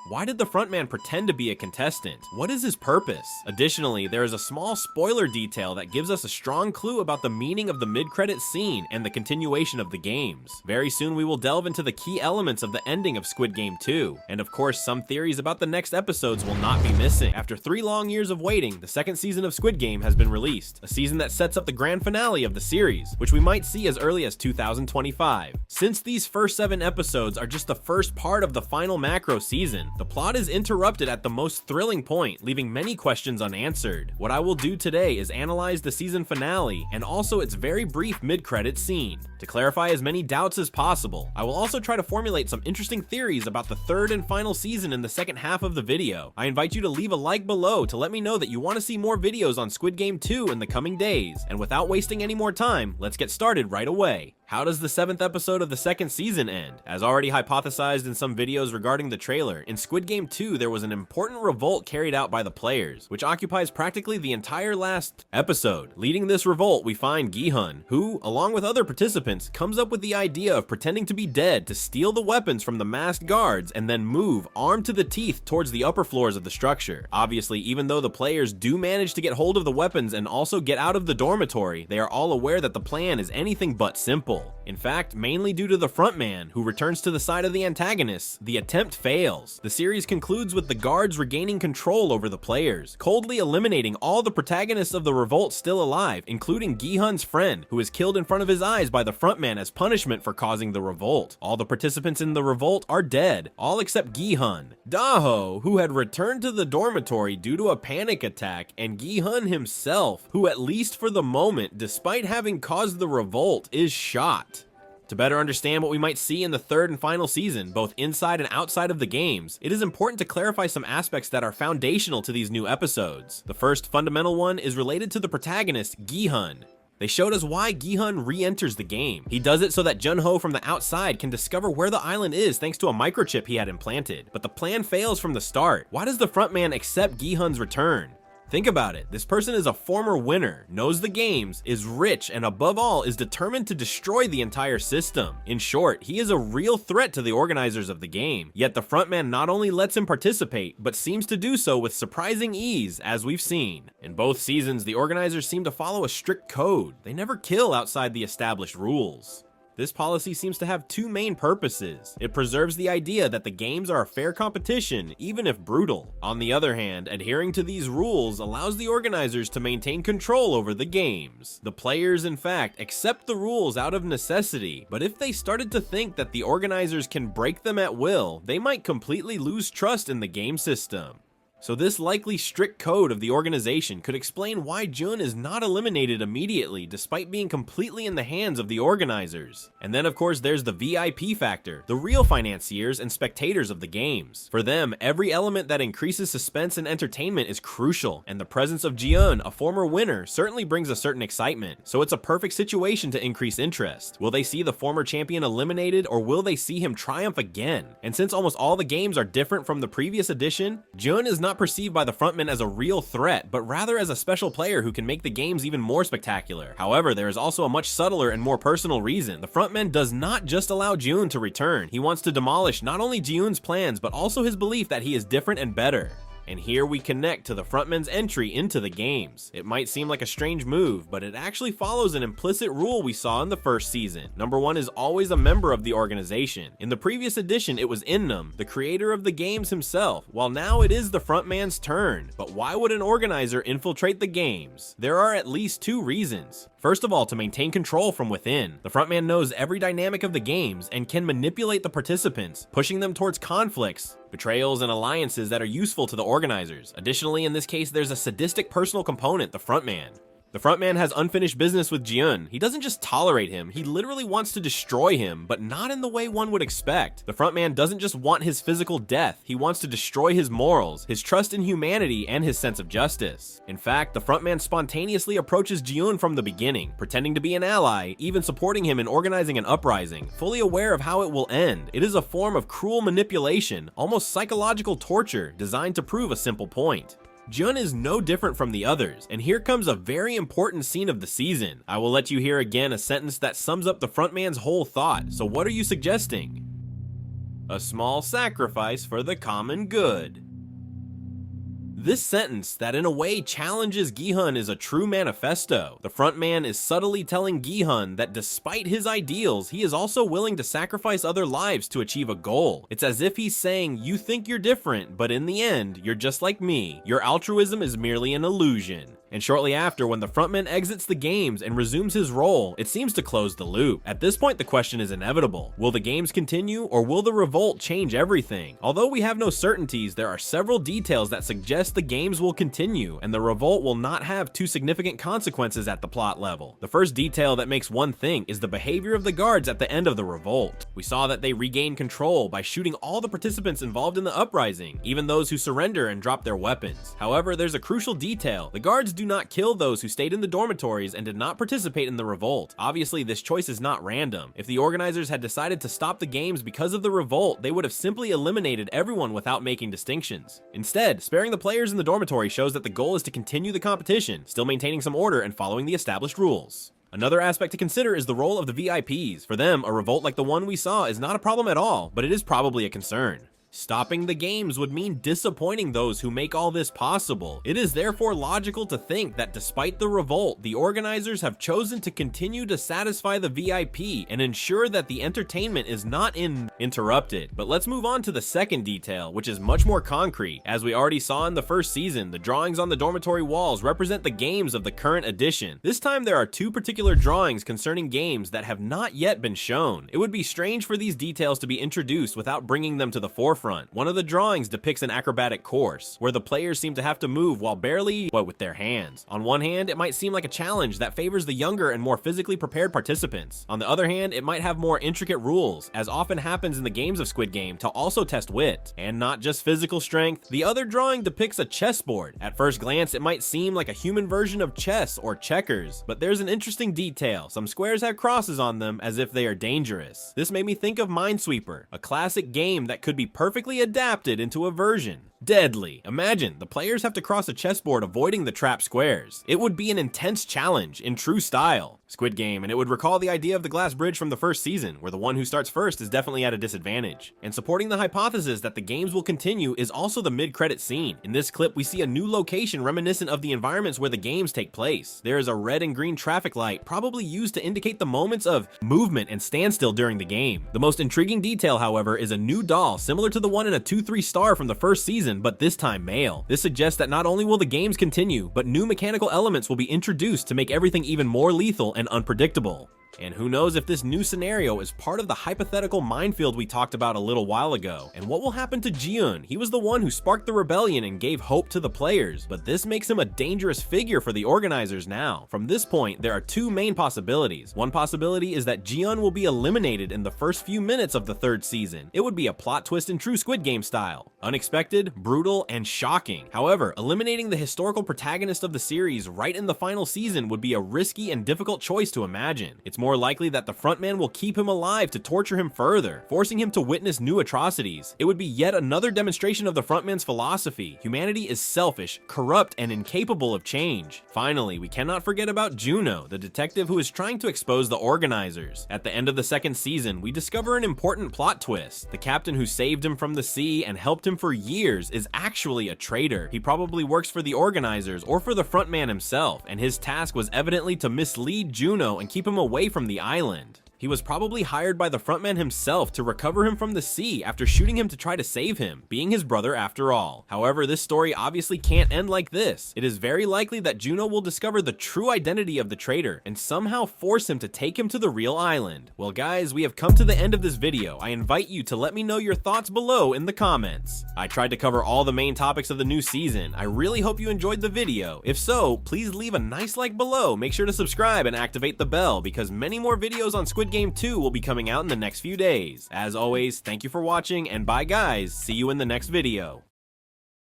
Why did the frontman pretend to be a contestant? What is his purpose? Additionally, there is a small spoiler detail that gives us a strong clue about the meaning of the mid-credit scene and the continuation of the games. Very soon we will delve into the key elements of the ending of Squid Game 2, and of course some theories about the next episodes will not be missing. After 3 long years of waiting, the second season of Squid Game has been released, a season that sets up the grand finale of the series, which we might see as early as 2025. Since these first 7 episodes are just the first part of the final macro season, the plot is interrupted at the most thrilling point, leaving many questions unanswered. What I will do today is analyze the season finale and also its very brief mid-credit scene. To clarify as many doubts as possible, I will also try to formulate some interesting theories about the third and final season in the second half of the video. I invite you to leave a like below to let me know that you want to see more videos on Squid Game 2 in the coming days, and without wasting any more time, let's get started right away. How does the 7th episode of the second season end? As already hypothesized in some videos regarding the trailer, in Squid Game 2 there was an important revolt carried out by the players, which occupies practically the entire last episode. Leading this revolt, we find Gi-hun, who, along with other participants, comes up with the idea of pretending to be dead to steal the weapons from the masked guards and then move, armed to the teeth, towards the upper floors of the structure. Obviously, even though the players do manage to get hold of the weapons and also get out of the dormitory, they are all aware that the plan is anything but simple. In fact, mainly due to the frontman, who returns to the side of the antagonists, the attempt fails. The series concludes with the guards regaining control over the players, coldly eliminating all the protagonists of the revolt still alive, including Gi-hun's friend, who is killed in front of his eyes by the frontman as punishment for causing the revolt. All the participants in the revolt are dead, all except Gi-hun. Daho, who had returned to the dormitory due to a panic attack, and Gi-hun himself, who at least for the moment, despite having caused the revolt, is shot. To better understand what we might see in the third and final season, both inside and outside of the games, it is important to clarify some aspects that are foundational to these new episodes. The first fundamental one is related to the protagonist, Gi-hun. They showed us why Gi-hun re-enters the game. He does it so that Jun-ho from the outside can discover where the island is thanks to a microchip he had implanted. But the plan fails from the start. Why does the frontman accept Gi-hun's return? Think about it. This person is a former winner, knows the games, is rich, and above all is determined to destroy the entire system. In short, he is a real threat to the organizers of the game. Yet the frontman not only lets him participate, but seems to do so with surprising ease, as we've seen. In both seasons, the organizers seem to follow a strict code. They never kill outside the established rules. This policy seems to have 2 main purposes. It preserves the idea that the games are a fair competition, even if brutal. On the other hand, adhering to these rules allows the organizers to maintain control over the games. The players, in fact, accept the rules out of necessity, but if they started to think that the organizers can break them at will, they might completely lose trust in the game system. So this likely strict code of the organization could explain why Jun is not eliminated immediately despite being completely in the hands of the organizers. And then of course there's the VIP factor, the real financiers and spectators of the games. For them, every element that increases suspense and entertainment is crucial, and the presence of Ji-eun, a former winner, certainly brings a certain excitement. So it's a perfect situation to increase interest. Will they see the former champion eliminated, or will they see him triumph again? And since almost all the games are different from the previous edition, Jun is not perceived by the frontman as a real threat, but rather as a special player who can make the games even more spectacular. However, there is also a much subtler and more personal reason. The frontman does not just allow Ji-eun to return. He wants to demolish not only Ji-eun's plans, but also his belief that he is different and better. And here we connect to the frontman's entry into the games. It might seem like a strange move, but it actually follows an implicit rule we saw in the first season. Number 1 is always a member of the organization. In the previous edition, it was Innam, the creator of the games himself, while now it is the frontman's turn. But why would an organizer infiltrate the games? There are at least 2 reasons. First of all, to maintain control from within. The frontman knows every dynamic of the games and can manipulate the participants, pushing them towards conflicts, betrayals, and alliances that are useful to the organizers. Additionally, in this case, there's a sadistic personal component, the frontman. The frontman has unfinished business with Ji-eun. He doesn't just tolerate him, he literally wants to destroy him, but not in the way one would expect. The frontman doesn't just want his physical death, he wants to destroy his morals, his trust in humanity, and his sense of justice. In fact, the frontman spontaneously approaches Ji-eun from the beginning, pretending to be an ally, even supporting him in organizing an uprising, fully aware of how it will end. It is a form of cruel manipulation, almost psychological torture, designed to prove a simple point. Jun is no different from the others, and here comes a very important scene of the season. I will let you hear again a sentence that sums up the frontman's whole thought, so what are you suggesting? A small sacrifice for the common good. This sentence that in a way challenges Gi-hun is a true manifesto. The frontman is subtly telling Gi-hun that despite his ideals, he is also willing to sacrifice other lives to achieve a goal. It's as if he's saying, you think you're different, but in the end, you're just like me. Your altruism is merely an illusion. And shortly after, when the frontman exits the games and resumes his role, it seems to close the loop. At this point, the question is inevitable. Will the games continue, or will the revolt change everything? Although we have no certainties, there are several details that suggest the games will continue, and the revolt will not have too significant consequences at the plot level. The first detail that makes one think is the behavior of the guards at the end of the revolt. We saw that they regained control by shooting all the participants involved in the uprising, even those who surrender and drop their weapons. However, there's a crucial detail. The guards do not kill those who stayed in the dormitories and did not participate in the revolt. Obviously, this choice is not random. If the organizers had decided to stop the games because of the revolt, they would have simply eliminated everyone without making distinctions. Instead, sparing the players in the dormitory shows that the goal is to continue the competition, still maintaining some order and following the established rules. Another aspect to consider is the role of the VIPs. For them, a revolt like the one we saw is not a problem at all, but it is probably a concern. Stopping the games would mean disappointing those who make all this possible. It is therefore logical to think that despite the revolt, the organizers have chosen to continue to satisfy the VIP and ensure that the entertainment is not interrupted. But let's move on to the second detail, which is much more concrete. As we already saw in the first season, the drawings on the dormitory walls represent the games of the current edition. This time there are two particular drawings concerning games that have not yet been shown. It would be strange for these details to be introduced without bringing them to the forefront. One of the drawings depicts an acrobatic course, where the players seem to have to move while barely with their hands. On one hand, it might seem like a challenge that favors the younger and more physically prepared participants. On the other hand, it might have more intricate rules, as often happens in the games of Squid Game, to also test wit, and not just physical strength. The other drawing depicts a chessboard. At first glance, it might seem like a human version of chess or checkers, but there's an interesting detail. Some squares have crosses on them as if they are dangerous. This made me think of Minesweeper, a classic game that could be perfectly adapted into a version. Deadly. Imagine, the players have to cross a chessboard avoiding the trapped squares. It would be an intense challenge in true style. Squid Game, and it would recall the idea of the glass bridge from the first season, where the one who starts first is definitely at a disadvantage. And supporting the hypothesis that the games will continue is also the mid-credit scene. In this clip, we see a new location reminiscent of the environments where the games take place. There is a red and green traffic light, probably used to indicate the moments of movement and standstill during the game. The most intriguing detail, however, is a new doll similar to the one in a 2-3 star from the first season, but this time male. This suggests that not only will the games continue, but new mechanical elements will be introduced to make everything even more lethal and unpredictable. And who knows if this new scenario is part of the hypothetical minefield we talked about a little while ago. And what will happen to Ji-eun? He was the one who sparked the rebellion and gave hope to the players, but this makes him a dangerous figure for the organizers now. From this point, there are two main possibilities. One possibility is that Ji-eun will be eliminated in the first few minutes of the third season. It would be a plot twist in true Squid Game style. Unexpected, brutal, and shocking. However, eliminating the historical protagonist of the series right in the final season would be a risky and difficult choice to imagine. It's more likely that the frontman will keep him alive to torture him further, forcing him to witness new atrocities. It would be yet another demonstration of the frontman's philosophy. Humanity is selfish, corrupt, and incapable of change. Finally, we cannot forget about Juno, the detective who is trying to expose the organizers. At the end of the second season, we discover an important plot twist. The captain who saved him from the sea and helped him for years is actually a traitor. He probably works for the organizers or for the frontman himself, and his task was evidently to mislead Juno and keep him away from the island. He was probably hired by the frontman himself to recover him from the sea after shooting him to try to save him, being his brother after all. However, this story obviously can't end like this. It is very likely that Juno will discover the true identity of the traitor and somehow force him to take him to the real island. Well guys, we have come to the end of this video. I invite you to let me know your thoughts below in the comments. I tried to cover all the main topics of the new season. I really hope you enjoyed the video. If so, please leave a nice like below. Make sure to subscribe and activate the bell because many more videos on Squid Game 2 will be coming out in the next few days. As always, thank you for watching, and bye guys, see you in the next video.